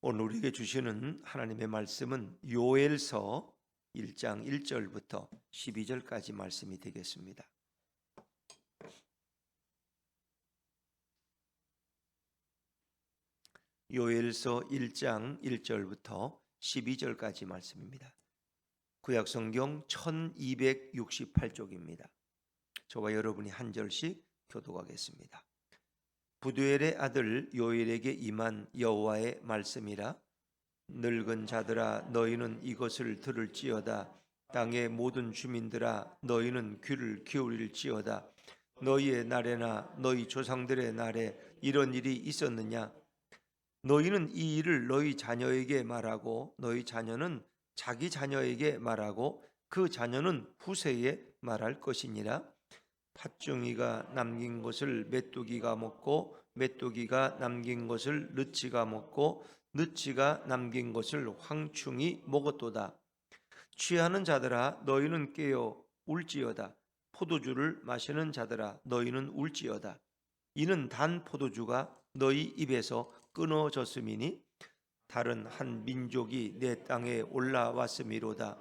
오늘 우리에게 주시는 하나님의 말씀은 요엘서 1장 1절부터 12절까지 말씀이 되겠습니다. 요엘서 1장 1절부터 12절까지 말씀입니다. 구약성경 1268쪽입니다. 저와 여러분이 한 절씩 교독하겠습니다. 부두엘의 아들 요엘에게 임한 여호와의 말씀이라. 늙은 자들아 너희는 이것을 들을지어다. 땅의 모든 주민들아 너희는 귀를 기울일지어다. 너희의 날에나 너희 조상들의 날에 이런 일이 있었느냐? 너희는 이 일을 너희 자녀에게 말하고 너희 자녀는 자기 자녀에게 말하고 그 자녀는 후세에 말할 것이니라. 팥종이가 남긴 것을 메뚜기가 먹고 메뚜기가 남긴 것을 느치가 먹고 느치가 남긴 것을 황충이 먹었도다. 취하는 자들아 너희는 깨어 울지어다. 포도주를 마시는 자들아 너희는 울지어다. 이는 단 포도주가 너희 입에서 끊어졌음이니 다른 한 민족이 내 땅에 올라왔음이로다.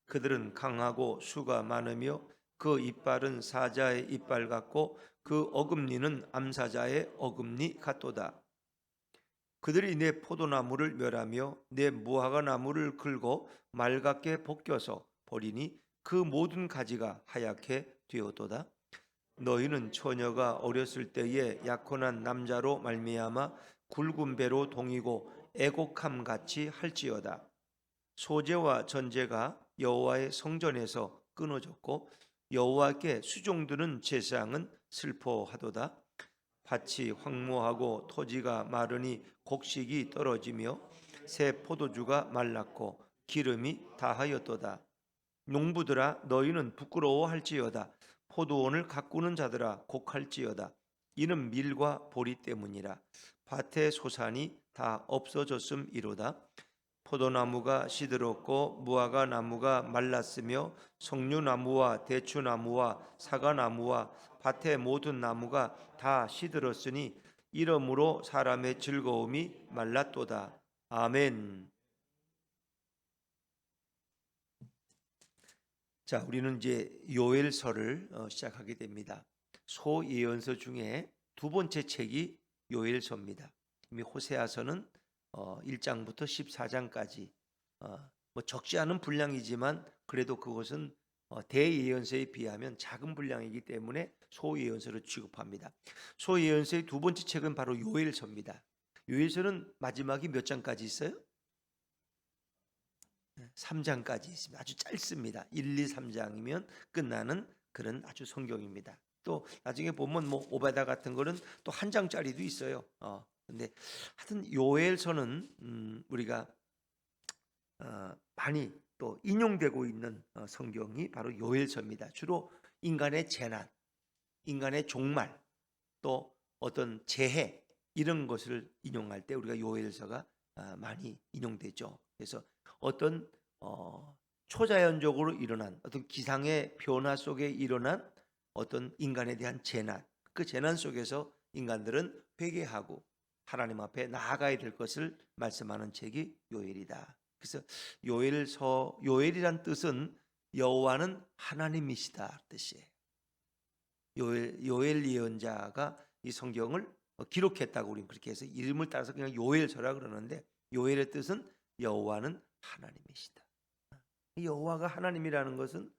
그들은 강하고 수가 많으며 그 이빨은 사자의 이빨 같고 그 어금니는 암사자의 어금니 같도다. 그들이 내 포도나무를 멸하며 내 무화과 나무를 긁고 맑게 벗겨서 버리니 그 모든 가지가 하얗게 되었도다. 너희는 처녀가 어렸을 때에 약혼한 남자로 말미암아 굵은 배로 동이고 애곡함 같이 할지어다. 소재와 전제가 여호와의 성전에서 끊어졌고 여호와께 수종드는 제사장은 슬퍼하도다. 밭이 황무하고 토지가 마르니 곡식이 떨어지며 새 포도주가 말랐고 기름이 다하였도다. 농부들아 너희는 부끄러워할지어다. 포도원을 가꾸는 자들아 곡할지어다. 이는 밀과 보리 때문이라. 밭의 소산이 다 없어졌음이로다. 포도나무가 시들었고 무화과 나무가 말랐으며 석류나무와 대추나무와 사과나무와 밭의 모든 나무가 다 시들었으니 이러므로 사람의 즐거움이 말랐도다. 아멘. 자, 우리는 이제 요엘서를 시작하게 됩니다. 소예언서 중에 두 번째 책이 요엘서입니다. 이미 호세아서는 1장부터 14장까지 뭐 적지 않은 분량이지만 그래도 그것은 대예언서에 비하면 작은 분량이기 때문에 소예언서를 취급합니다. 소예언서의 두 번째 책은 바로 요엘서입니다. 요엘서는 마지막이 몇 장까지 있어요? 3장까지 있습니다. 아주 짧습니다. 1, 2, 3장이면 끝나는 그런 아주 성경입니다. 또 나중에 보면 뭐 오바다 같은 거는 또 한 장짜리도 있어요. 근데 하여튼 요엘서는 우리가 많이 또 인용되고 있는 성경이 바로 요엘서입니다. 주로 인간의 재난, 인간의 종말, 또 어떤 재해 이런 것을 인용할 때 우리가 요엘서가 많이 인용되죠. 그래서 어떤 초자연적으로 일어난 어떤 기상의 변화 속에 일어난 어떤 인간에 대한 재난, 그 재난 속에서 인간들은 회개하고 하나님 앞에 나아가야 될 것을 말씀하는 책이 요엘이다. 그래서 요엘서, 요엘이란 뜻은 여호와는 하나님이시다 뜻이에요. 요엘 예언자가 이 성경을 기록했다고 우리는 그렇게 해서 이름을 따라서 그냥 요엘서라 그러는데 요엘의 뜻은 여호와는 하나님이시다. 여호와가 하나님이라는 것은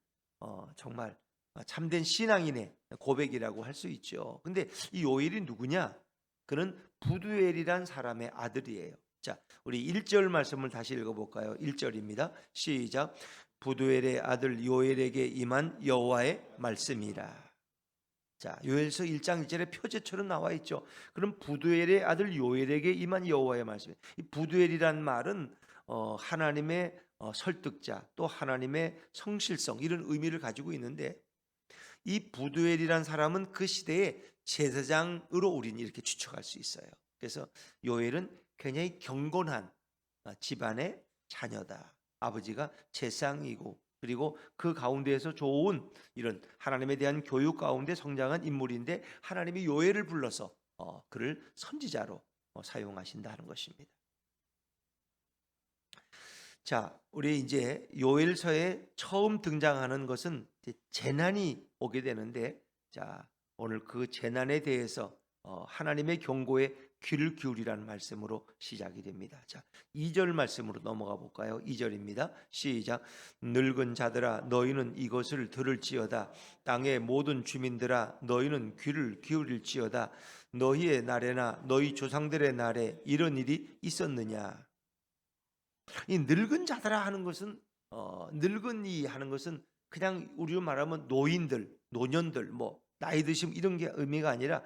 정말 참된 신앙인의 고백이라고 할 수 있죠. 근데 이 요엘이 누구냐? 그는 부두엘이란 사람의 아들이에요. 자, 우리 1절 말씀을 다시 읽어볼까요? 1절입니다. 시작. 부두엘의 아들 요엘에게 임한 여호와의 말씀이라. 자, 요엘서 1장 1절에 표제처럼 나와 있죠. 그럼 부두엘의 아들 요엘에게 임한 여호와의 말씀. 이 부두엘이란 말은 하나님의 설득자, 또 하나님의 성실성 이런 의미를 가지고 있는데 이 부두엘이란 사람은 그 시대의 제사장으로 우리는 이렇게 추측할 수 있어요. 그래서 요엘은 굉장히 경건한 집안의 자녀다. 아버지가 제사장이고 그리고 그 가운데에서 좋은 이런 하나님에 대한 교육 가운데 성장한 인물인데 하나님이 요엘을 불러서 그를 선지자로 사용하신다는 것입니다. 자, 우리 이제 요엘서에 처음 등장하는 것은 이제 재난이 오게 되는데, 자, 오늘 그 재난에 대해서 하나님의 경고에 귀를 기울이라는 말씀으로 시작이 됩니다. 자, 2절 말씀으로 넘어가 볼까요? 2절입니다. 시작. 늙은 자들아 너희는 이것을 들을지어다. 땅의 모든 주민들아 너희는 귀를 기울일지어다. 너희의 날에나 너희 조상들의 날에 이런 일이 있었느냐? 이 늙은 자들아 하는 것은 늙은이 하는 것은 그냥 우리로 말하면 노인들, 노년들, 뭐 나이 드심 이런 게 의미가 아니라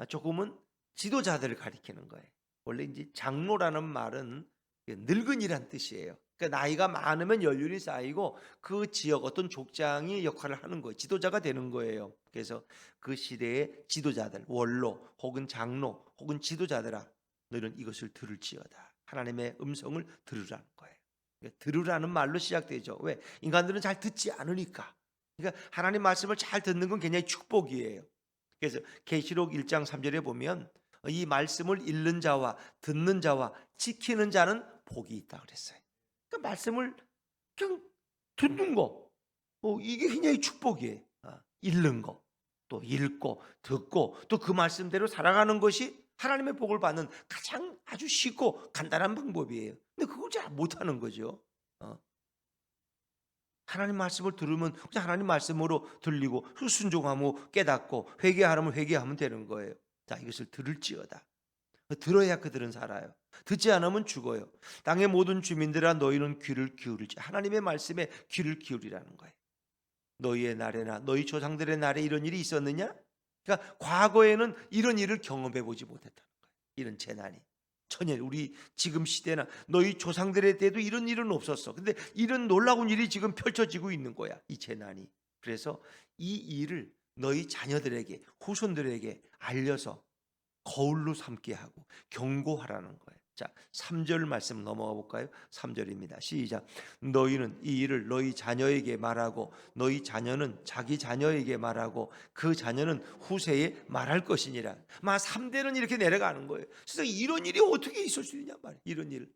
조금은 지도자들을 가리키는 거예요. 원래 이제 장로라는 말은 늙은이란 뜻이에요. 그러니까 나이가 많으면 연륜이 쌓이고 그 지역 어떤 족장이 역할을 하는 거예요. 지도자가 되는 거예요. 그래서 그 시대의 지도자들, 원로 혹은 장로 혹은 지도자들아 너희는 이것을 들을지어다. 하나님의 음성을 들으라는 거예요. 그러니까 들으라는 말로 시작되죠. 왜? 인간들은 잘 듣지 않으니까. 그러니까 하나님 말씀을 잘 듣는 건 굉장히 축복이에요. 그래서 계시록 1장 3절에 보면 이 말씀을 읽는 자와 듣는 자와 지키는 자는 복이 있다 그랬어요. 그러니까 말씀을 그냥 듣는 거, 이게 굉장히 축복이에요. 읽는 거, 또 읽고 듣고 또 그 말씀대로 살아가는 것이 하나님의 복을 받는 가장 아주 쉽고 간단한 방법이에요. 근데 그걸 잘 못하는 거죠. 하나님 말씀을 들으면 그냥 하나님 말씀으로 들리고 순종하고 깨닫고 회개하면 회개하면 되는 거예요. 자, 이것을 들을지어다. 들어야 그들은 살아요. 듣지 않으면 죽어요. 땅의 모든 주민들아 너희는 귀를 기울이지. 하나님의 말씀에 귀를 기울이라는 거예요. 너희의 날에나 너희 조상들의 날에 이런 일이 있었느냐? 그러니까 과거에는 이런 일을 경험해 보지 못했다는 거예요. 이런 재난이. 전혀 우리 지금 시대나 너희 조상들의 때도 이런 일은 없었어. 근데 이런 놀라운 일이 지금 펼쳐지고 있는 거야. 이 재난이. 그래서 이 일을 너희 자녀들에게 후손들에게 알려서 거울로 삼게 하고 경고하라는 거예요. 자, 3절 말씀 넘어가 볼까요? 3절입니다. 시작. 너희는 이 일을 너희 자녀에게 말하고 너희 자녀는 자기 자녀에게 말하고 그 자녀는 후세에 말할 것이니라. 막 3대는 이렇게 내려가는 거예요. 세상에 이런 일이 어떻게 있을 수 있냐 말이에요. 이런 일.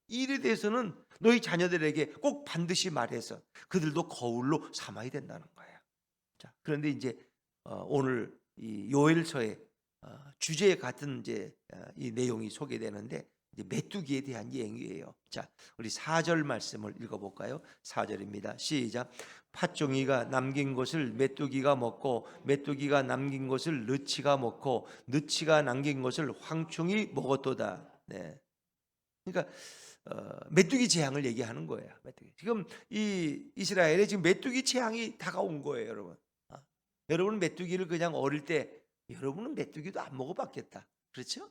이 일에 대해서는 너희 자녀들에게 꼭 반드시 말해서 그들도 거울로 삼아야 된다는 거예요. 자, 그런데 이제 오늘 이 요엘서에 주제 같은 이제 이 내용이 소개되는데 이제 메뚜기에 대한 얘기예요. 자, 우리 4절 말씀을 읽어볼까요? 4절입니다. 시작. 팥종이가 남긴 것을 메뚜기가 먹고 메뚜기가 남긴 것을 느치가 먹고 느치가 남긴 것을 황충이 먹었도다. 네. 그러니까 메뚜기 재앙을 얘기하는 거예요. 메뚜기. 지금 이 이스라엘에 지금 메뚜기 재앙이 다가온 거예요, 여러분. 여러분은 메뚜기를 그냥 어릴 때 여러분은 메뚜기도 안 먹어봤겠다. 그렇죠?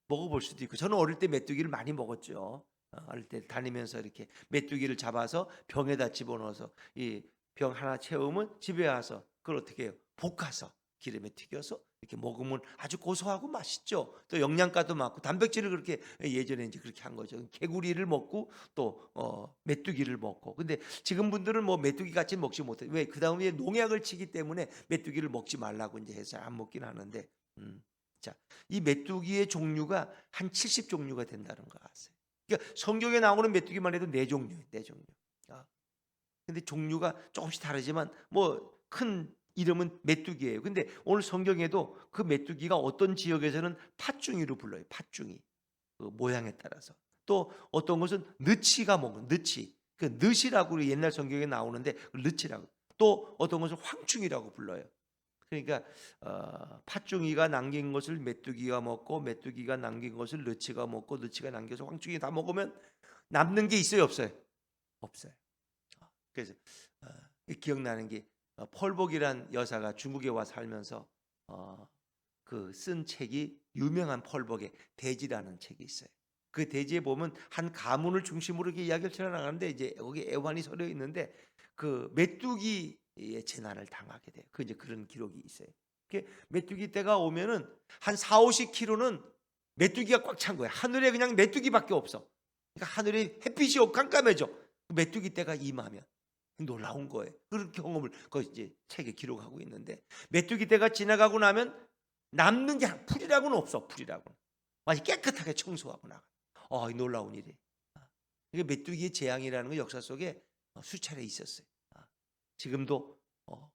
먹어볼 수도 있고 저는 어릴 때 메뚜기를 많이 먹었죠. 어릴 때 다니면서 이렇게 메뚜기를 잡아서 병에다 집어넣어서 이 병 하나 채우면 집에 와서 그걸 어떻게 해요? 볶아서 기름에 튀겨서 이렇게 먹으면 아주 고소하고 맛있죠. 또 영양가도 많고 단백질을 그렇게 예전에 이제 그렇게 한 거죠. 개구리를 먹고 또 메뚜기를 먹고. 근데 지금 분들은 뭐 메뚜기 같이 먹지 못해. 왜? 그 다음에 농약을 치기 때문에 메뚜기를 먹지 말라고 이제 해서 안 먹긴 하는데. 자, 이 메뚜기의 종류가 한 70종류가 된다는 거 아세요? 그러니까 성경에 나오는 메뚜기만 해도 4종류예요, 4종류. 근데 종류가 조금씩 다르지만 뭐 큰 이름은 메뚜기예요. 근데 오늘 성경에도 그 메뚜기가 어떤 지역에서는 팥중이로 불러요. 팥중이. 그 모양에 따라서. 또 어떤 것은 느치가 먹는 느치. 그 느시라고 옛날 성경에 나오는데 느치라고. 또 어떤 것은 황충이라고 불러요. 그러니까 팥중이가 남긴 것을 메뚜기가 먹고 메뚜기가 남긴 것을 느치가 먹고 느치가 남겨서 황충이 다 먹으면 남는 게 있어요, 없어요? 없어요. 그래서 기억나는 게 펄복이란 여사가 중국에 와 살면서 그 쓴 책이 유명한 펄복의 대지라는 책이 있어요. 그 대지에 보면 한 가문을 중심으로 이렇게 이야기를 쳐나가는데 이제 거기 애환이 서려 있는데 그 메뚜기의 재난을 당하게 돼요. 그 이제 그런 기록이 있어요. 메뚜기 때가 오면은 한 4, 50km는 메뚜기가 꽉 찬 거예요. 하늘에 그냥 메뚜기밖에 없어. 그러니까 하늘에 햇빛이 깜깜해져. 메뚜기 때가 임하면 놀라운 거예요. 그런 경험을 그 이제 책에 기록하고 있는데 메뚜기 때가 지나가고 나면 남는 게 풀이라고는 없어. 풀이라고는 완전 깨끗하게 청소하고 나가. 이 놀라운 일이. 이게 메뚜기의 재앙이라는 건 역사 속에 수차례 있었어요. 지금도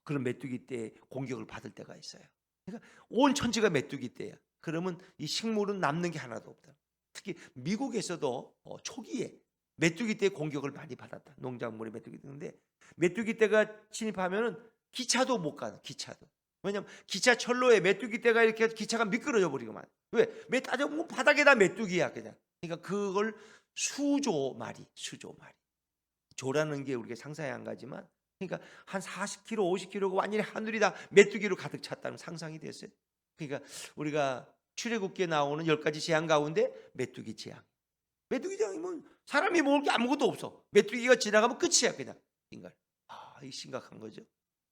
그런 메뚜기 때 공격을 받을 때가 있어요. 그러니까 온 천지가 메뚜기 때야. 그러면 이 식물은 남는 게 하나도 없다. 특히 미국에서도 초기에 메뚜기 때 공격을 많이 받았다. 농작물에 메뚜기 때인데 메뚜기 때가 침입하면은 기차도 못 가는 기차도. 왜냐면 기차철로에 메뚜기 때가 이렇게 기차가 미끄러져 버리고만. 왜? 따져보면 바닥에다 메뚜기야 그냥. 그러니까 그걸 수조마리. 조라는 게 우리가 상상이 안 가지만 그러니까 한 40km, 50km가 완전히 하늘이 다 메뚜기로 가득 찼다는 상상이 됐어요. 그러니까 우리가 출애굽기에 나오는 10가지 재앙 가운데 메뚜기 재앙. 메뚜기 재앙이면 사람이 먹을 게 아무것도 없어. 메뚜기가 지나가면 끝이야 그냥. 인간. 이 심각한 거죠.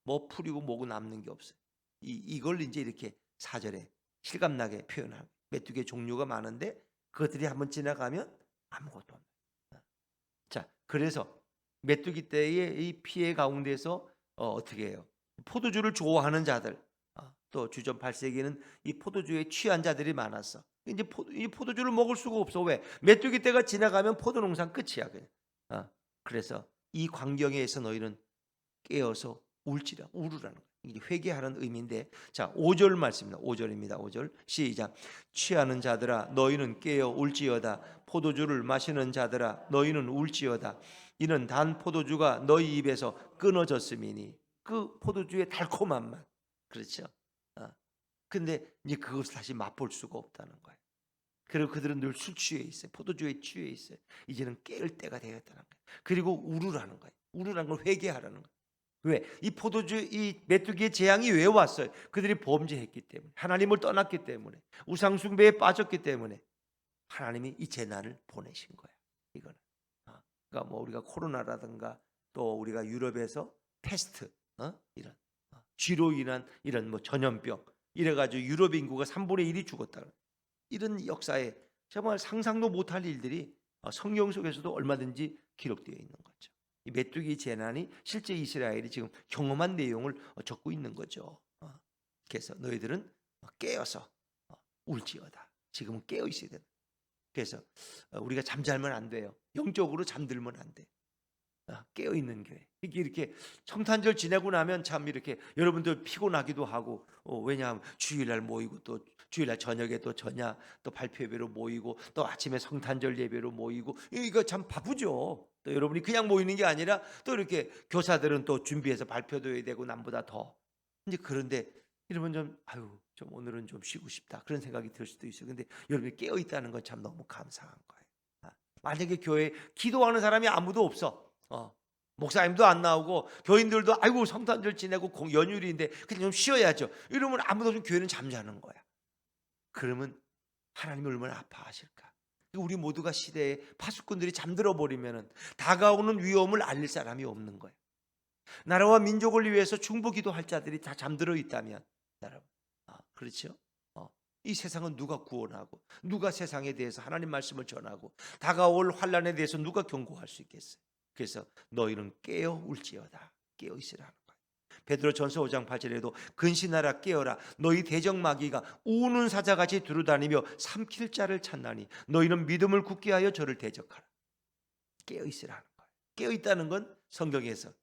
뭐 풀이고 뭐고 남는 게 없어요. 이걸 이제 이렇게 사절에 실감나게 표현하고 메뚜기의 종류가 많은데 그것들이 한번 지나가면 아무것도 없어요. 자, 그래서 메뚜기 때의 이 피해 가운데서 어떻게 해요? 포도주를 좋아하는 자들, 또 주전 8세기에는 이 포도주에 취한 자들이 많았어. 이제 이 포도주를 먹을 수가 없어. 왜? 메뚜기 때가 지나가면 포도 농산 끝이야. 그냥. 그래서 이 광경에서 너희는 깨어서 우르라는 거예요. 이게 회개하는 의미인데, 자 5절 말씀입니다. 5절입니다. 5절 시작. 취하는 자들아 너희는 깨어 울지어다. 포도주를 마시는 자들아 너희는 울지어다. 이는 단 포도주가 너희 입에서 끊어졌음이니. 그 포도주의 달콤한 맛, 그렇죠? 근데 이제 그것을 다시 맛볼 수가 없다는 거예요. 그리고 그들은 늘 술 취해 있어요. 포도주에 취해 있어요. 이제는 깨을 때가 되었다는 거예요. 그리고 우르라는 거예요. 우르라는 걸 회개하라는 거예요. 왜? 이 포도주, 이 메뚜기의 재앙이 왜 왔어요? 그들이 범죄했기 때문에, 하나님을 떠났기 때문에, 우상 숭배에 빠졌기 때문에 하나님이 이 재난을 보내신 거예요. 이거는. 그러니까 뭐 우리가 코로나라든가 또 우리가 유럽에서 패스트, 이런 쥐로 인한 이런 뭐 전염병 이래가지고 유럽 인구가 3분의 1이 죽었다. 이런 역사에 정말 상상도 못할 일들이 성경 속에서도 얼마든지 기록되어 있는 거죠. 이 메뚜기 재난이 실제 이스라엘이 지금 경험한 내용을 적고 있는 거죠. 그래서 너희들은 깨어서 울지어다. 지금은 깨어 있어야 된다. 그래서 우리가 잠자면 안 돼요. 영적으로 잠들면 안 돼. 깨어 있는 교회. 이렇게 성탄절 지내고 나면 참 이렇게 여러분들 피곤하기도 하고 왜냐하면 주일날 모이고 또 주일날 저녁에 또 전야 또 발표 예배로 모이고 또 아침에 성탄절 예배로 모이고 이거 참 바쁘죠. 또 여러분이 그냥 모이는 게 아니라 또 이렇게 교사들은 또 준비해서 발표도 해야 되고 남보다 더 이제 그런데 여러분 좀 오늘은 좀 쉬고 싶다 그런 생각이 들 수도 있어요. 근데 여러분이 깨어 있다는 건 참 너무 감사한 거예요. 만약에 교회에 기도하는 사람이 아무도 없어. 목사님도 안 나오고 교인들도 아이고 성탄절 지내고 연휴일인데 그냥 좀 쉬어야죠. 이러면 아무도 없으면 교회는 잠자는 거야. 그러면 하나님이 얼마나 아파하실까. 우리 모두가 시대에 파수꾼들이 잠들어 버리면 다가오는 위험을 알릴 사람이 없는 거예요. 나라와 민족을 위해서 중보기도할 자들이 다 잠들어 있다면 여러분, 그렇죠? 이 세상은 누가 구원하고 누가 세상에 대해서 하나님 말씀을 전하고 다가올 환난에 대해서 누가 경고할 수 있겠어요? 그래서 너희는 깨어 울지어다. 깨어 있으라는 거예요. 베드로전서 5장 8절에도 근신하라 깨어라 너희 대적마귀가 우는 사자같이 두루다니며 삼킬 자를 찾나니 너희는 믿음을 굳게 하여 저를 대적하라. 깨어 있으라는 거예요. 깨어 있다는 건 성경에서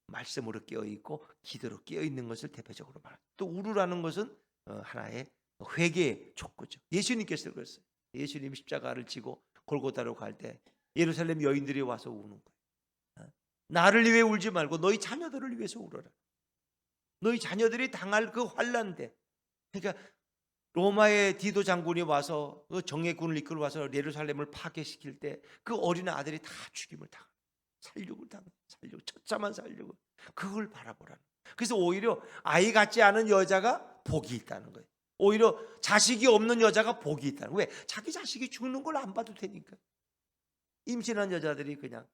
말씀으로 깨어 있고 기도로 깨어 있는 것을 대표적으로 말합니다. 또 우르라는 것은 하나의 회개의 촉구죠. 예수님께서 그랬어요. 예수님이 십자가를 지고 골고다로 갈 때 예루살렘 여인들이 와서 우는 거예요. 나를 위해 울지 말고 너희 자녀들을 위해서 울어라. 너희 자녀들이 당할 그 환난대. 그러니까 로마의 디도 장군이 와서 그 정예군을 이끌어 와서 예루살렘을 파괴시킬 때 그 어린 아들이 다 죽임을 당하고 살육을 당하고 살육 첫자만 살육을 그걸 바라보라는. 그래서 오히려 아이 같지 않은 여자가 복이 있다는 거예요. 오히려 자식이 없는 여자가 복이 있다는 거예요. 왜? 자기 자식이 죽는 걸 안 봐도 되니까. 임신한 여자들이 그냥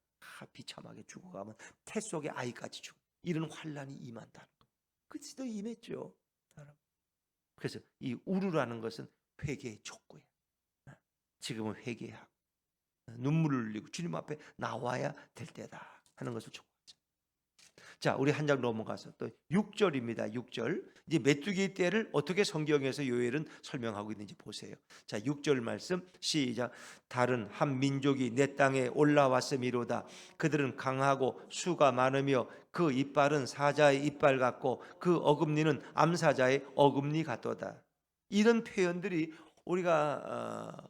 비참하게 죽어가면 태 속에 아이까지 죽어. 이런 환란이 임한다는 거. 그치도 임했죠. 그래서 이 우르라는 것은 회개의 촉구예요. 지금은 회개하고 눈물을 흘리고 주님 앞에 나와야 될 때다 하는 것을 촉구하죠. 자, 우리 한 장 넘어가서 또 6절입니다. 6절. 이제 메뚜기 떼를 어떻게 성경에서 요엘은 설명하고 있는지 보세요. 자, 6절 말씀 시작. 다른 한 민족이 내 땅에 올라왔음이로다. 그들은 강하고 수가 많으며 그 이빨은 사자의 이빨 같고 그 어금니는 암사자의 어금니 같도다. 이런 표현들이 우리가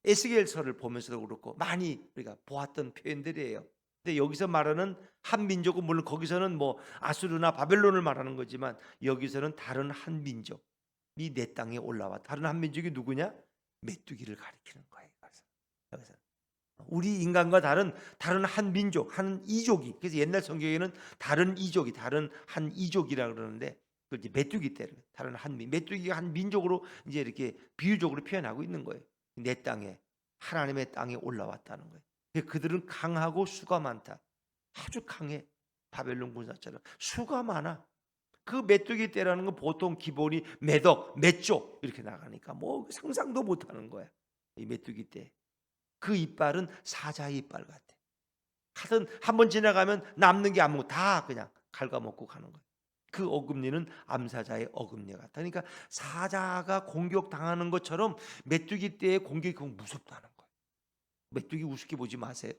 에스겔서를 보면서도 그렇고 많이 우리가 보았던 표현들이에요. 근데 여기서 말하는 한 민족은 물론 거기서는 뭐 아수르나 바벨론을 말하는 거지만 여기서는 다른 한 민족이 내 땅에 올라와. 다른 한 민족이 누구냐? 메뚜기를 가리키는 거예요. 여기서 우리 인간과 다른 한 민족, 한 이족이. 그래서 옛날 성경에는 다른 이족이, 다른 한 이족이라 그러는데 그 이제 메뚜기 떼를 다른 메뚜기가 한 민족으로 이제 이렇게 비유적으로 표현하고 있는 거예요. 내 땅에 하나님의 땅에 올라왔다는 거예요. 그들은 강하고 수가 많다. 아주 강해. 바벨론 군사처럼 수가 많아. 그 메뚜기 떼라는 건 보통 기본이 몇쪽 이렇게 나가니까 뭐 상상도 못하는 거야. 이 메뚜기 떼. 그 이빨은 사자의 이빨 같아. 하여튼 한번 지나가면 남는 게 아무것도 다 그냥 갉아먹고 가는 거야. 그 어금니는 암사자의 어금니 같다. 그러니까 사자가 공격당하는 것처럼 메뚜기 떼의 공격이 무섭다는 거예요. 메뚜기 우습게 보지 마세요.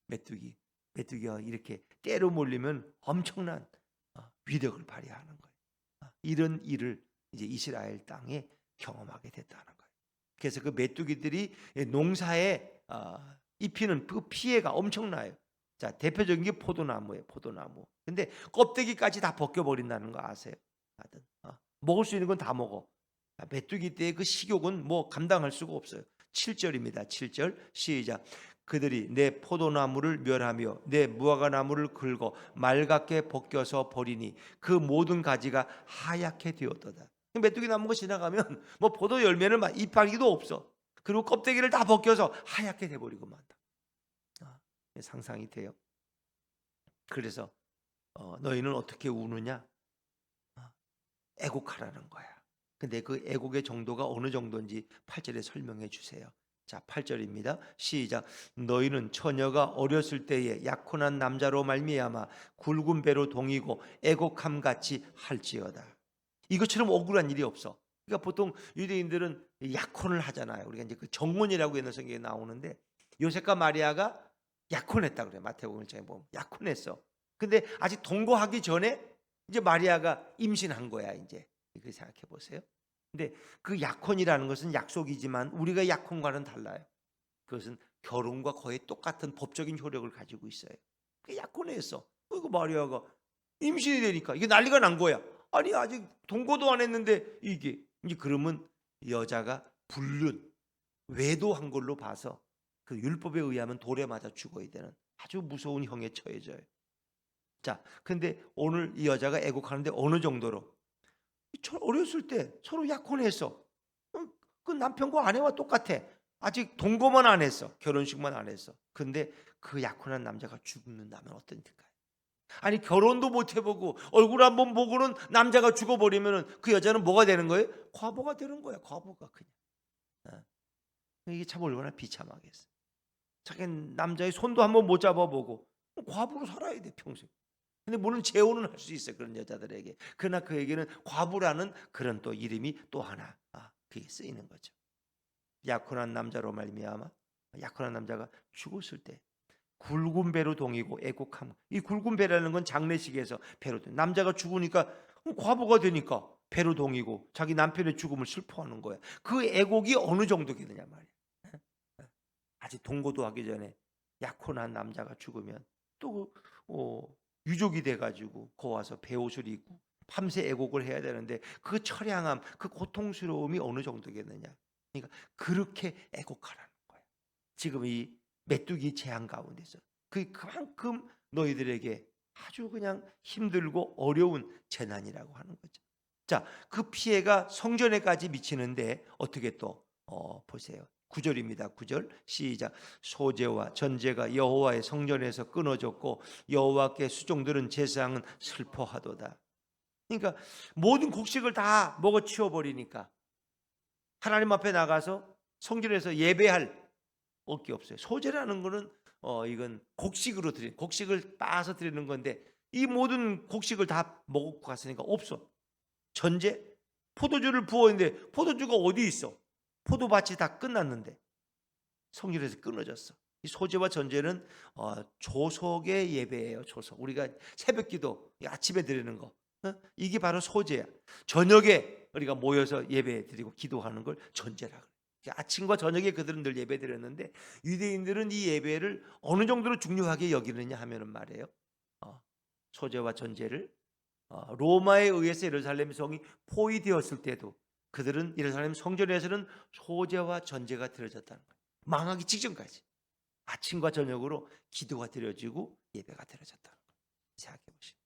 메뚜기가 이렇게 때로 몰리면 엄청난 위력을 발휘하는 거예요. 이런 일을 이제 이스라엘 땅에 경험하게 됐다는 거예요. 그래서 그 메뚜기들이 농사에 입히는 그 피해가 엄청나요. 자, 대표적인 게 포도나무예요. 포도나무. 근데 껍데기까지 다 벗겨버린다는 거 아세요? 먹을 수 있는 건 다 먹어. 메뚜기 떼의 그 식욕은 뭐 감당할 수가 없어요. 7절입니다. 7절 시작. 그들이 내 포도나무를 멸하며 내 무화과나무를 긁어 맑게 벗겨서 버리니 그 모든 가지가 하얗게 되었도다. 메뚜기 나무가 지나가면 뭐 포도 열매는 이파리도 없어. 그리고 껍데기를 다 벗겨서 하얗게 돼버리고 만다. 상상이 돼요. 그래서 너희는 어떻게 우느냐? 애곡하라는 거야. 근데 그 애곡의 정도가 어느 정도인지 8절에 설명해 주세요. 자, 8절입니다. 시작. 너희는 처녀가 어렸을 때에 약혼한 남자로 말미암아 굵은 배로 동이고 애곡함 같이 할지어다. 이것처럼 억울한 일이 없어. 그러니까 보통 유대인들은 약혼을 하잖아요. 우리가 이제 그 정혼이라고 옛날 성경에 나오는데 요셉과 마리아가 약혼했다 그래요. 마태복음 1장에 보면 약혼했어. 근데 아직 동거하기 전에 이제 마리아가 임신한 거야. 이제 그렇게 생각해 보세요. 근데 그 약혼이라는 것은 약속이지만 우리가 약혼과는 달라요. 그것은 결혼과 거의 똑같은 법적인 효력을 가지고 있어요. 약혼했어. 그리고 마리아가 임신이 되니까 이게 난리가 난 거야. 아니 아직 동거도 안 했는데 이게 이제 그러면 여자가 불륜, 외도한 걸로 봐서 그 율법에 의하면 돌에 맞아 죽어야 되는 아주 무서운 형에 처해져요. 자, 근데 오늘 이 여자가 애곡하는데 어느 정도로? 어렸을 때 서로 약혼했어. 그 남편과 아내와 똑같아. 아직 동거만 안 했어. 결혼식만 안 했어. 근데 그 약혼한 남자가 죽는다면 어떨까요? 아니 결혼도 못 해보고 얼굴 한번 보고는 남자가 죽어버리면 그 여자는 뭐가 되는 거예요? 과부가 되는 거야. 과부가 그냥. 이게 참 얼마나 비참하겠어. 자기 남자의 손도 한번 못 잡아보고 과부로 살아야 돼 평생. 근데 물론 재혼은 할 수 있어요. 그런 여자들에게. 그러나 그에게는 과부라는 그런 또 이름이 또 하나 그게 쓰이는 거죠. 약혼한 남자로 말미암아 약혼한 남자가 죽었을 때 굵은 배로 동이고 애곡함. 이 굵은 배라는 건 장례식에서 배로 남자가 죽으니까 과부가 되니까 배로 동이고 자기 남편의 죽음을 슬퍼하는 거야. 그 애곡이 어느 정도겠느냐 말이야. 아직 동거도 하기 전에 약혼한 남자가 죽으면 또 유족이 돼가지고 거 와서 배옷을 입고 밤새 애곡을 해야 되는데 그 처량함, 그 고통스러움이 어느 정도겠느냐. 그러니까 그렇게 애곡하라는 거야. 지금 이 메뚜기 재앙 가운데서 그만큼 너희들에게 아주 그냥 힘들고 어려운 재난이라고 하는 거죠. 자, 그 피해가 성전에까지 미치는데 어떻게 또 보세요. 9절입니다. 9절 시작. 소제와 전제가 여호와의 성전에서 끊어졌고 여호와께 수종들은 제사장은 슬퍼하도다. 그러니까 모든 곡식을 다 먹어치워 버리니까 하나님 앞에 나가서 성전에서 예배할 게 없어요. 소제라는 거는 이건 곡식으로 곡식을 빻아서 드리는 건데 이 모든 곡식을 다 먹고 갔으니까 없어. 전제 포도주를 부었는데 포도주가 어디 있어? 포도밭이 다 끝났는데 성전에서 끊어졌어. 이 소제와 전제는 조속의 예배예요. 조속. 우리가 새벽기도 아침에 드리는 거, 이게 바로 소제야. 저녁에 우리가 모여서 예배 드리고 기도하는 걸 전제라 그래. 아침과 저녁에 그들은 늘 예배 드렸는데 유대인들은 이 예배를 어느 정도로 중요하게 여기느냐 하면은 말이에요. 소제와 전제를 로마에 의해서 예루살렘 성이 포위되었을 때도 그들은 예루살렘 성전에서는 소제와 전제가 드려졌다는 거예요. 망하기 직전까지 아침과 저녁으로 기도가 드려지고 예배가 드려졌다는 거예요. 생각해 보시죠.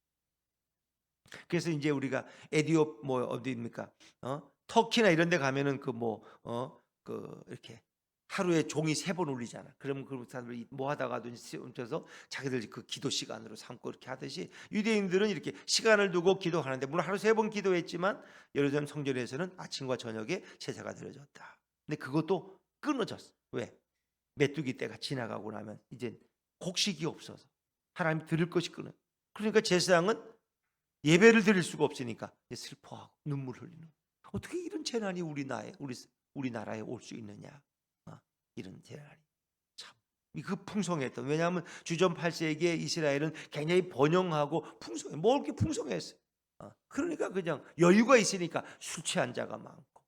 그래서 이제 우리가 에디옵 뭐 어디입니까? 터키나 이런 데 가면은 그 이렇게 하루에 종이 3번 울리잖아. 그러면 그 사람들이 뭐 하다가도 훔쳐서 자기들 그 기도 시간으로 삼고 이렇게 하듯이 유대인들은 이렇게 시간을 두고 기도하는데 물론 하루 3번 기도했지만 예루살렘 성전에서는 아침과 저녁에 제사가 드려졌다. 근데 그것도 끊어졌어. 왜? 메뚜기 때가 지나가고 나면 이제 곡식이 없어서 하나님 드릴 것이 끊어. 그러니까 제사장은 예배를 드릴 수가 없으니까 슬퍼하고 눈물 흘리는. 어떻게 이런 재난이 우리나라에 올 수 있느냐? 이런 재난이 참 그 풍성했던. 왜냐하면 주전 8세기에 이스라엘은 굉장히 번영하고 풍성해. 뭐 이렇게 풍성했어요. 그러니까 그냥 여유가 있으니까 술 취한 자가 많고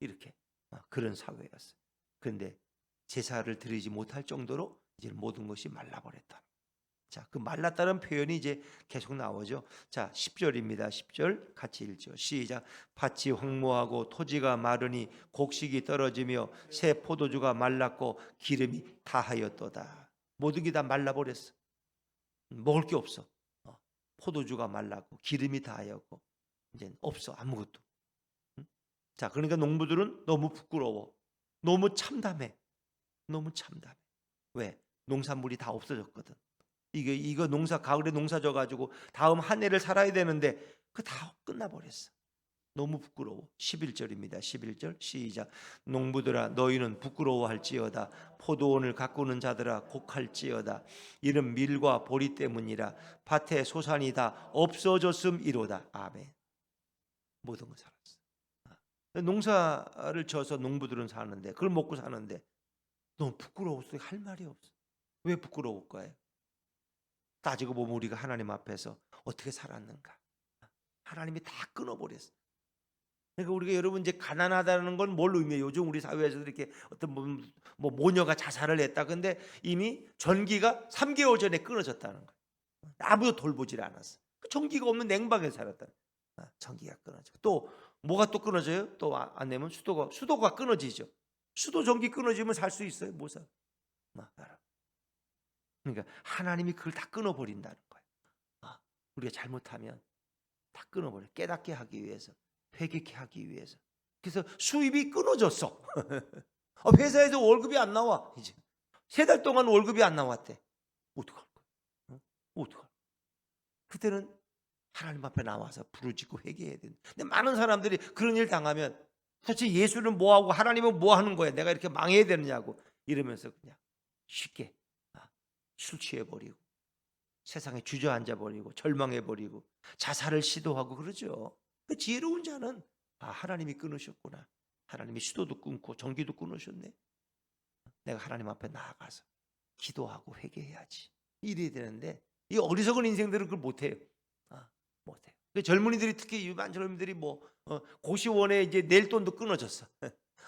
이렇게 그런 사회였어요. 그런데 제사를 드리지 못할 정도로 이제 모든 것이 말라버렸다. 자, 그 말랐다는 표현이 이제 계속 나오죠. 자, 10절입니다. 10절 같이 읽죠. 시작. 밭이 황무하고 토지가 마르니 곡식이 떨어지며 새 포도주가 말랐고 기름이 다하였도다. 모든 게 다 말라버렸어. 먹을 게 없어. 포도주가 말랐고 기름이 다하였고 이제 없어 아무것도. 자, 그러니까 농부들은 너무 부끄러워. 너무 참담해. 너무 참담해. 왜? 농산물이 다 없어졌거든. 이거 농사 가을에 농사 져가지고 다음 한 해를 살아야 되는데 그 다 끝나버렸어. 너무 부끄러워. 11절입니다. 11절 시작. 농부들아 너희는 부끄러워할지어다. 포도원을 가꾸는 자들아 곡할지어다. 이는 밀과 보리 때문이라. 밭에 소산이 다 없어졌음이로다. 아멘. 모든 걸 살았어. 농사를 져서 농부들은 사는데 그걸 먹고 사는데 너무 부끄러워서 할 말이 없어. 왜 부끄러울 거예요? 따지고 보면 우리가 하나님 앞에서 어떻게 살았는가? 하나님이 다 끊어버렸어. 그러니까 우리가 여러분 이제 가난하다는 건 뭘 의미해요? 요즘 우리 사회에서 이렇게 어떤 뭐 모녀가 자살을 했다. 근데 이미 전기가 3개월 전에 끊어졌다는 거예요. 아무도 돌보질 않았어. 전기가 없는 냉방에 살았다. 전기가 끊어져. 또 뭐가 또 끊어져요? 또 안 내면 수도가 끊어지죠. 수도 전기 끊어지면 살 수 있어요? 못 살. 그러니까 하나님이 그걸 다 끊어버린다는 거예요. 우리가 잘못하면 다 끊어버려. 깨닫게 하기 위해서, 회개케 하기 위해서. 그래서 수입이 끊어졌어. 회사에서 월급이 안 나와. 이제 3달 동안 월급이 안 나왔대. 어떡할 거야? 어떡할 거야? 그때는 하나님 앞에 나와서 부르짖고 회개해야 된다. 근데 많은 사람들이 그런 일 당하면 도대체 예수는 뭐하고 하나님은 뭐하는 거야? 내가 이렇게 망해야 되느냐고 이러면서 그냥 쉽게 술 취해버리고 세상에 주저앉아버리고 절망해버리고 자살을 시도하고 그러죠. 그 지혜로운 자는 하나님이 끊으셨구나. 하나님이 수도도 끊고 전기도 끊으셨네. 내가 하나님 앞에 나아가서 기도하고 회개해야지. 이래야 되는데 이 어리석은 인생들은 그걸 못해요. 못해요. 그 젊은이들이 특히 일반 젊은이들이 고시원에 이제 낼 돈도 끊어졌어.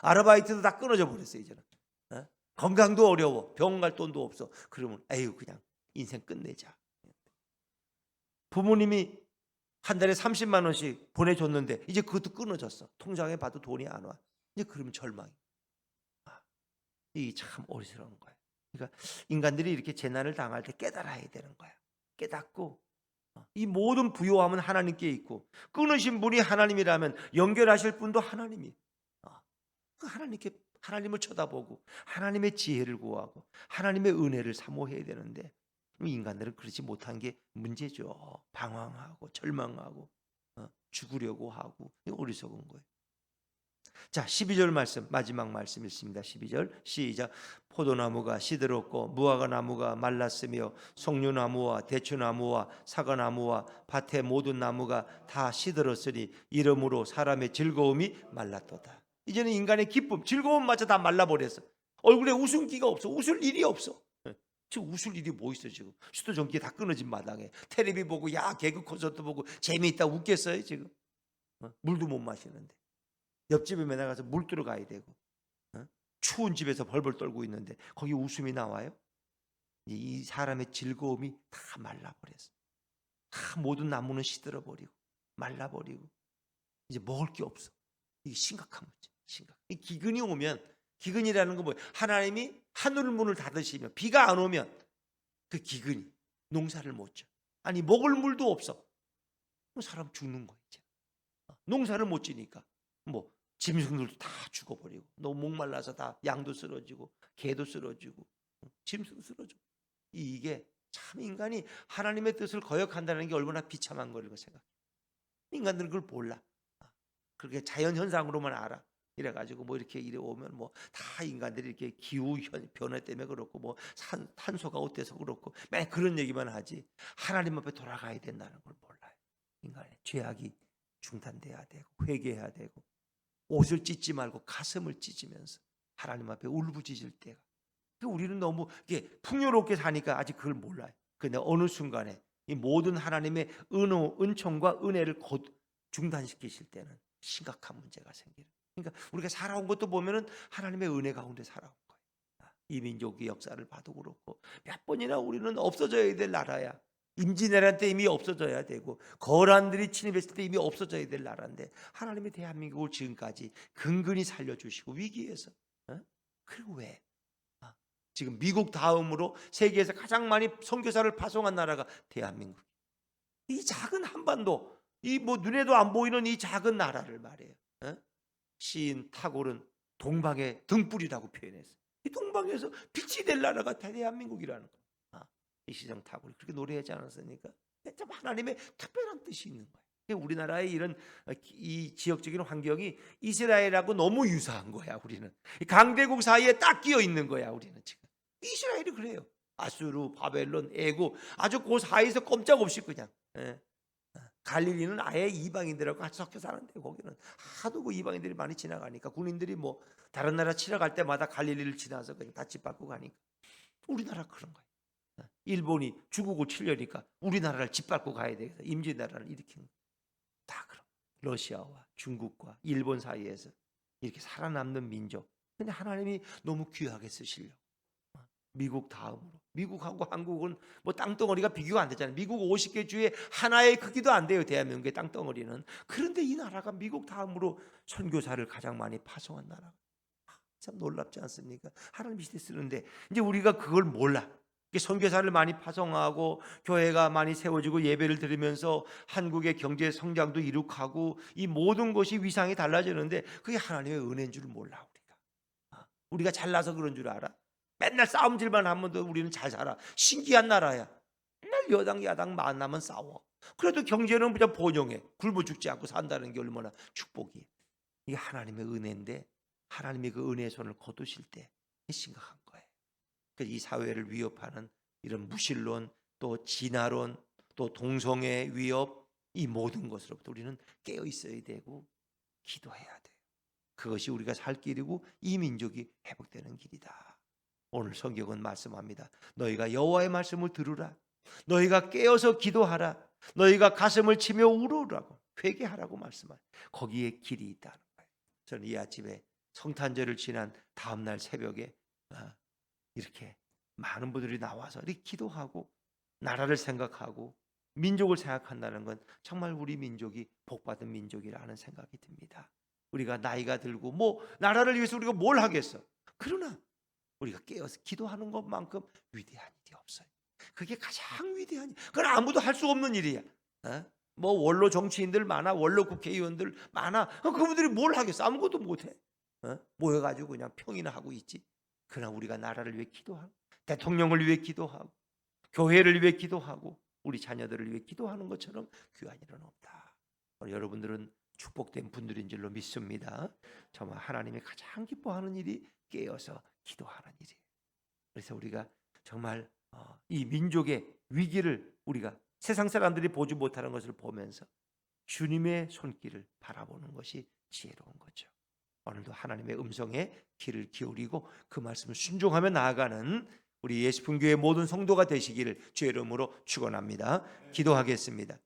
아르바이트도 다 끊어져 버렸어 이제는. 건강도 어려워. 병원 갈 돈도 없어. 그러면 에휴 그냥 인생 끝내자. 부모님이 한 달에 30만 원씩 보내줬는데 이제 그것도 끊어졌어. 통장에 봐도 돈이 안 와. 이제 그러면 절망이. 이게 참 어리석은 거야. 그러니까 인간들이 이렇게 재난을 당할 때 깨달아야 되는 거야. 깨닫고 이 모든 부요함은 하나님께 있고 끊으신 분이 하나님이라면 연결하실 분도 하나님이. 하나님을 쳐다보고 하나님의 지혜를 구하고 하나님의 은혜를 사모해야 되는데 인간들은 그렇지 못한 게 문제죠. 방황하고 절망하고 죽으려고 하고 어리석은 거예요. 자, 12절 말씀, 마지막 말씀 읽습니다. 12절 시작. 포도나무가 시들었고 무화과 나무가 말랐으며 석류나무와 대추나무와 사과나무와 밭의 모든 나무가 다 시들었으니 이러므로 사람의 즐거움이 말랐도다. 이제는 인간의 기쁨, 즐거움마저 다 말라버렸어. 얼굴에 웃음기가 없어. 웃을 일이 없어. 지금 웃을 일이 뭐 있어 지금. 수도 전기 다 끊어진 마당에 텔레비 보고 야 개그 콘서트 보고 재미있다 웃겠어요 지금. 물도 못 마시는데. 옆집에 맨날 가서 물 뜨러 가야 되고, 추운 집에서 벌벌 떨고 있는데 거기 웃음이 나와요? 이 사람의 즐거움이 다 말라버렸어. 다 모든 나무는 시들어버리고 말라버리고 이제 먹을 게 없어. 이게 심각한 문제. 이 기근이 오면, 기근이라는 건 뭐예요? 하나님이 하늘 문을 닫으시면 비가 안 오면 그 기근이 농사를 못 져. 아니 먹을 물도 없어. 사람 죽는 거야 이제. 농사를 못 지니까 뭐 짐승들도 다 죽어버리고 너무 목말라서 다 양도 쓰러지고 개도 쓰러지고 짐승도 쓰러지고. 이게 참 인간이 하나님의 뜻을 거역한다는 게 얼마나 비참한 거라고 생각해요. 인간들은 그걸 몰라. 그렇게 자연현상으로만 알아. 이래가지고 뭐 이렇게 이래 오면 뭐 다 인간들이 이렇게 기후 변화 때문에 그렇고 뭐 탄소가 어때서 그렇고 맨 그런 얘기만 하지 하나님 앞에 돌아가야 된다는 걸 몰라요. 인간의 죄악이 중단돼야 되고 회개해야 되고 옷을 찢지 말고 가슴을 찢으면서 하나님 앞에 울부짖을 때가. 우리는 너무 이게 풍요롭게 사니까 아직 그걸 몰라요. 근데 어느 순간에 이 모든 하나님의 은총과 은혜를 곧 중단시키실 때는 심각한 문제가 생기는. 그러니까 우리가 살아온 것도 보면은 하나님의 은혜 가운데 살아온 거예요. 이 민족의 역사를 봐도 그렇고 몇 번이나 우리는 없어져야 될 나라야. 임진왜란 때 이미 없어져야 되고 거란들이 침입했을 때 이미 없어져야 될 나라인데 하나님이 대한민국을 지금까지 근근히 살려주시고 위기에서. 그리고 왜? 지금 미국 다음으로 세계에서 가장 많이 선교사를 파송한 나라가 대한민국. 이 작은 한반도, 이 뭐 눈에도 안 보이는 이 작은 나라를 말해요. 시인 타고르는 동방의 등불이라고 표현했어요. 이 동방에서 빛이 될 나라가 대한민국이라는 거. 이 시정 타고르 그렇게 노래하지 않았습니까? 참 하나님의 특별한 뜻이 있는 거예요. 우리나라의 이런 이 지역적인 환경이 이스라엘하고 너무 유사한 거야. 우리는 강대국 사이에 딱 끼어 있는 거야. 우리는 지금 이스라엘이 그래요. 아수르, 바벨론, 애굽 아주 그 사이에서 꼼짝없이 그냥. 갈릴리는 아예 이방인들하고 같이 섞여 사는데 거기는 하도 그 이방인들이 많이 지나가니까 군인들이 뭐 다른 나라 치러 갈 때마다 갈릴리를 지나서 그냥 다 짓밟고 가니까 우리나라 그런 거예요. 일본이 중국을 치려니까 우리나라를 짓밟고 가야 되겠다. 임진왜란을 일으킨 거예요. 다 그런 거예요. 러시아와 중국과 일본 사이에서 이렇게 살아남는 민족. 근데 하나님이 너무 귀하게 쓰시려고. 미국 다음으로. 미국하고 한국은 뭐 땅덩어리가 비교가 안 되잖아요. 미국 50개 주에 하나의 크기도 안 돼요. 대한민국의 땅덩어리는. 그런데 이 나라가 미국 다음으로 선교사를 가장 많이 파송한 나라. 참 놀랍지 않습니까? 하나님이 시대 쓰는데 이제 우리가 그걸 몰라. 선교사를 많이 파송하고 교회가 많이 세워지고 예배를 드리면서 한국의 경제 성장도 이룩하고 이 모든 것이 위상이 달라지는데 그게 하나님의 은혜인 줄 몰라 우리가 잘나서 그런 줄 알아? 맨날 싸움질만 하면 우리는 잘 살아. 신기한 나라야. 맨날 여당 야당 만나면 싸워. 그래도 경제는 그냥 번영해. 굶어 죽지 않고 산다는 게 얼마나 축복이에요. 이게 하나님의 은혜인데 하나님이 그 은혜의 손을 거두실 때 심각한 거예요. 그래서 이 사회를 위협하는 이런 무신론, 또 진화론, 또 동성애 위협 이 모든 것으로부터 우리는 깨어 있어야 되고 기도해야 돼요. 그것이 우리가 살 길이고 이 민족이 회복되는 길이다. 오늘 성경은 말씀합니다. 너희가 여호와의 말씀을 들으라. 너희가 깨어서 기도하라. 너희가 가슴을 치며 울으라고 회개하라고 말씀하요. 거기에 길이 있다는 거예요. 저는 이 아침에 성탄절을 지난 다음 날 새벽에 이렇게 많은 분들이 나와서 이렇게 기도하고 나라를 생각하고 민족을 생각한다는 건 정말 우리 민족이 복받은 민족이라는 생각이 듭니다. 우리가 나이가 들고 뭐 나라를 위해서 우리가 뭘 하겠어. 그러나 우리가 깨어서 기도하는 것만큼 위대한 일이 없어요. 그게 가장 위대한 일. 그건 아무도 할 수 없는 일이야. 뭐 원로 정치인들 많아, 원로 국회의원들 많아. 그분들이 뭘 하겠어? 아무것도 못해. 모여가지고 그냥 평이나 하고 있지. 그러나 우리가 나라를 위해 기도하고 대통령을 위해 기도하고 교회를 위해 기도하고 우리 자녀들을 위해 기도하는 것처럼 귀한 일은 없다. 여러분들은 축복된 분들인 줄로 믿습니다. 정말 하나님이 가장 기뻐하는 일이 깨어서 기도하는 일이에요. 그래서 우리가 정말 이 민족의 위기를 우리가 세상 사람들이 보지 못하는 것을 보면서 주님의 손길을 바라보는 것이 지혜로운 거죠. 오늘도 하나님의 음성에 귀를 기울이고 그 말씀을 순종하며 나아가는 우리 예수품교회 모든 성도가 되시기를 주의 이름으로 축원합니다. 기도하겠습니다.